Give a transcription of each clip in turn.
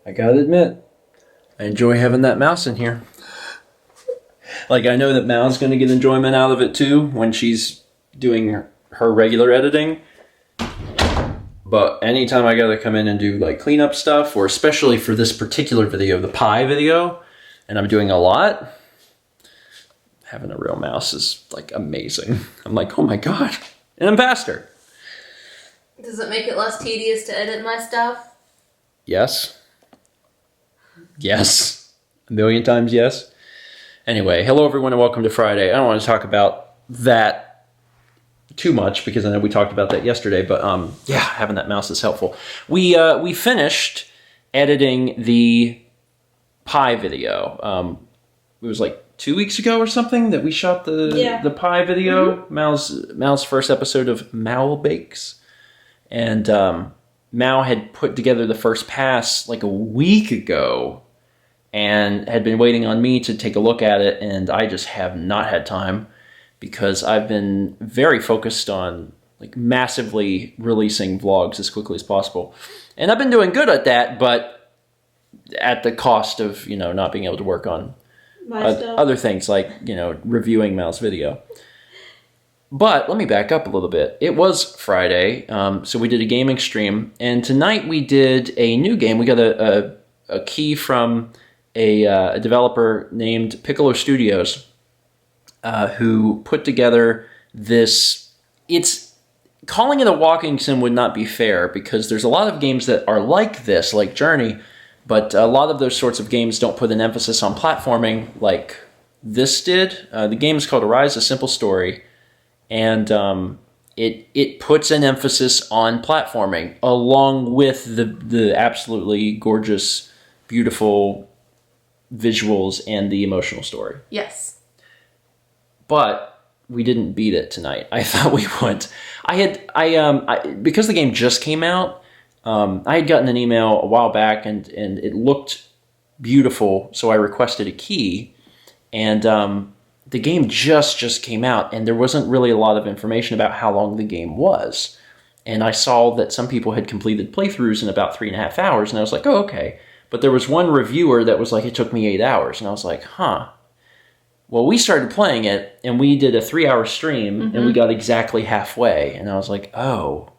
I gotta admit, I enjoy having that mouse in here. Like, I know that Mal's gonna get enjoyment out of it too when she's doing her regular editing. But anytime I gotta come in and do like cleanup stuff, or especially for this particular video, the pie video, and I'm doing a lot, having a real mouse is like amazing. I'm like, oh my God. And I'm faster. Does it make it less tedious to edit my stuff? Yes. Yes. A million times yes. Anyway, hello everyone and welcome to Friday. I don't want to talk about that too much because I know we talked about that yesterday, but yeah, having that mouse is helpful. We finished editing the pie video. It was like 2 weeks ago or something that we shot the pie video. Mm-hmm. Mal's first episode of Mal Bakes. And Mal had put together the first pass like a week ago and had been waiting on me to take a look at it, and I just have not had time because I've been very focused on like massively releasing vlogs as quickly as possible. And I've been doing good at that, but at the cost of, you know, not being able to work on other things like, you know, reviewing Mal's video. But let me back up a little bit. It was Friday, so we did a gaming stream, and tonight we did a new game. We got a key from a developer named Piccolo Studios, who put together this. It's calling it a walking sim would not be fair because there's a lot of games that are like this, like Journey, but a lot of those sorts of games don't put an emphasis on platforming like this did. The game is called Arise: A Simple Story. And it puts an emphasis on platforming along with the absolutely gorgeous, beautiful visuals and the emotional story. Yes. But we didn't beat it tonight. I thought we would. Because the game just came out, I had gotten an email a while back and it looked beautiful, so I requested a key. And the game just came out, and there wasn't really a lot of information about how long the game was. And I saw that some people had completed playthroughs in about 3.5 hours, and I was like, oh, okay. But there was one reviewer that was like, it took me 8 hours. And I was like, huh. Well, we started playing it, and we did a 3-hour stream, and we got exactly halfway. And I was like, oh,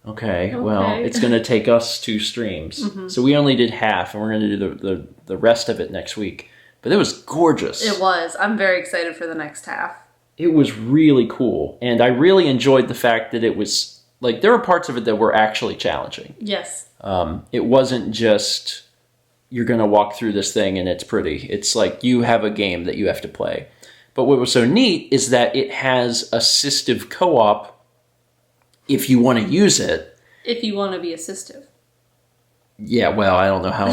okay. Well, it's going to take us 2 streams. So we only did half, and we're going to do the rest of it next week. But it was gorgeous. It was. I'm very excited for the next half. It was really cool. And I really enjoyed the fact that it was, like, there were parts of it that were actually challenging. Yes. It wasn't just, you're going to walk through this thing and it's pretty. It's like you have a game that you have to play. But what was so neat is that it has assistive co-op if you want to use it. If you want to be assistive. Yeah, well, I don't know how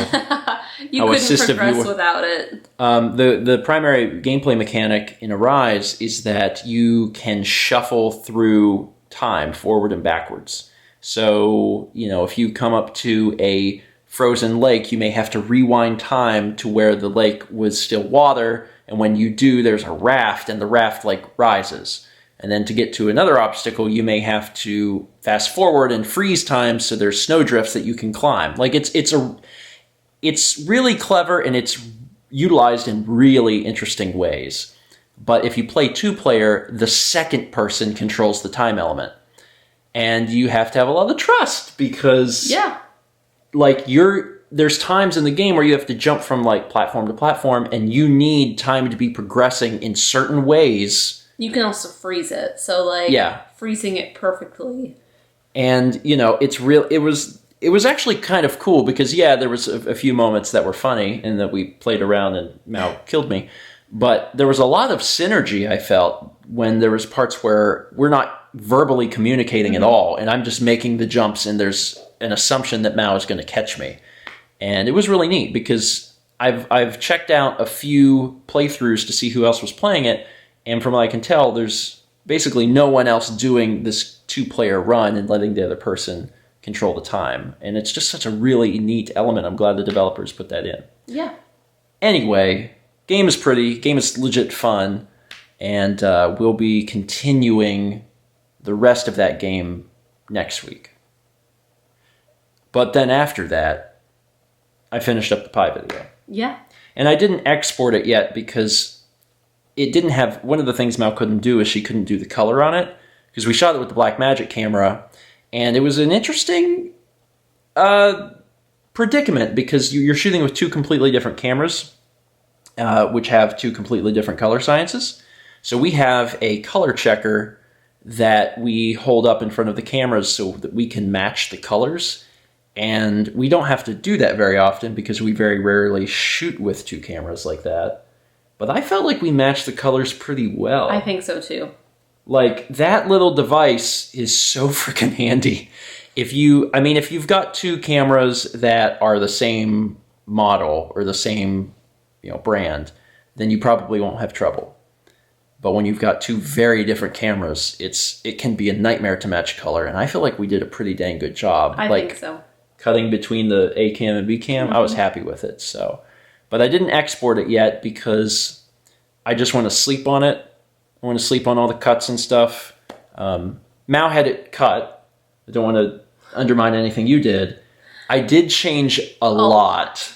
you couldn't progress without it. The primary gameplay mechanic in Arise is that you can shuffle through time forward and backwards. So, you know, if you come up to a frozen lake, you may have to rewind time to where the lake was still water, and when you do, there's a raft, and the raft, like, rises. And then to get to another obstacle, you may have to fast forward and freeze time so there's snowdrifts that you can climb. Like, it's really clever, and it's utilized in really interesting ways. But if you play 2-player, the second person controls the time element. And you have to have a lot of trust because like there's times in the game where you have to jump from like platform to platform, and you need time to be progressing in certain ways. You can also freeze it. So like freezing it perfectly. And you know, it's real. It was actually kind of cool because there was a few moments that were funny and that we played around and Mal killed me. But there was a lot of synergy I felt when there was parts where we're not verbally communicating at all, and I'm just making the jumps, and there's an assumption that Mao is going to catch me. And it was really neat because I've checked out a few playthroughs to see who else was playing it, and from what I can tell, there's basically no one else doing this 2-player run and letting the other person control the time. And it's just such a really neat element. I'm glad the developers put that in. Yeah. Anyway, game is pretty, game is legit fun, and we'll be continuing the rest of that game next week. But then after that, I finished up the pie video. Yeah. And I didn't export it yet because it didn't have... One of the things Mal couldn't do is she couldn't do the color on it, because we shot it with the Blackmagic camera, and it was an interesting predicament because you're shooting with two completely different cameras, which have two completely different color sciences. So we have a color checker that we hold up in front of the cameras so that we can match the colors. And we don't have to do that very often because we very rarely shoot with two cameras like that. But I felt like we matched the colors pretty well. I think so too. Like, that little device is so freaking handy. If you've got two cameras that are the same model or the same, brand, then you probably won't have trouble. But when you've got two very different cameras, it can be a nightmare to match color. And I feel like we did a pretty dang good job. I think so. Cutting between the A cam and B cam, I was happy with it. So, but I didn't export it yet because I just want to sleep on it. I want to sleep on all the cuts and stuff. Mao had it cut. I don't want to undermine anything you did. I did change a lot.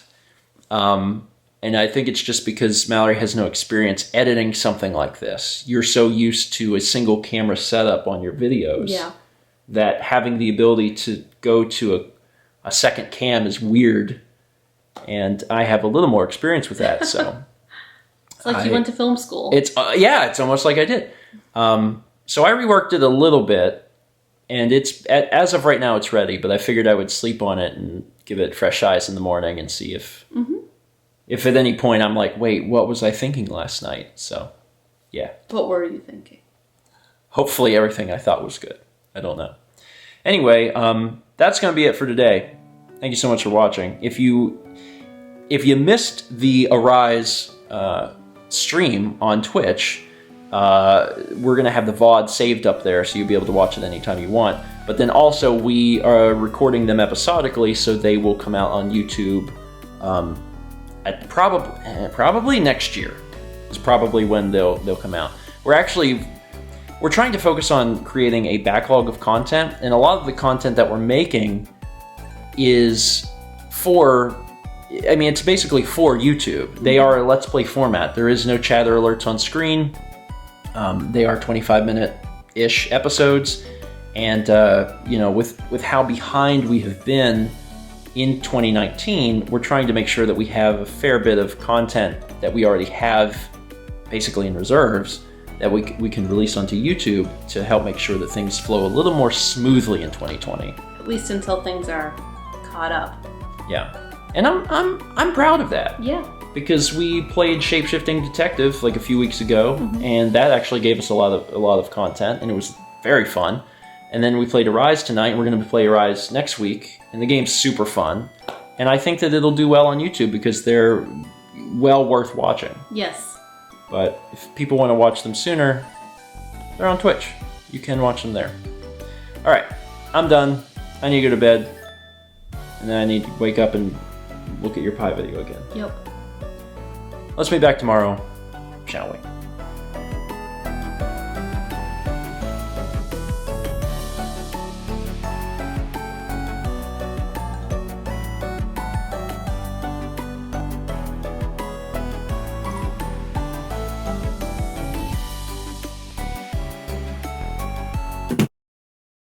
And I think it's just because Mallory has no experience editing something like this. You're so used to a single camera setup on your videos that having the ability to go to a second cam is weird. And I have a little more experience with that, so... It's like you went to film school. It's almost like I did. So I reworked it a little bit, and as of right now, it's ready. But I figured I would sleep on it and give it fresh eyes in the morning and see if at any point I'm like, wait, what was I thinking last night? So, yeah. What were you thinking? Hopefully everything I thought was good. I don't know. Anyway, that's going to be it for today. Thank you so much for watching. If you missed the Arise stream on Twitch, we're going to have the VOD saved up there, so you'll be able to watch it anytime you want. But then also we are recording them episodically, so they will come out on YouTube at probably next year. Is probably when they'll come out. We're trying to focus on creating a backlog of content, and a lot of the content that we're making is it's basically for YouTube. They are a Let's Play format. There is no chatter alerts on screen. They are 25-minute-ish episodes. And, with how behind we have been in 2019, we're trying to make sure that we have a fair bit of content that we already have basically in reserves that we can release onto YouTube to help make sure that things flow a little more smoothly in 2020. At least until things are caught up. Yeah. And I'm proud of that. Yeah. Because we played Shapeshifting Detective like a few weeks ago, and that actually gave us a lot of content, and it was very fun. And then we played Arise tonight, and we're going to play Arise next week, and the game's super fun. And I think that it'll do well on YouTube because they're well worth watching. Yes. But if people want to watch them sooner, they're on Twitch. You can watch them there. All right, I'm done. I need to go to bed, and then I need to wake up and look at your pie video again. Yep. Let's meet back tomorrow, shall we?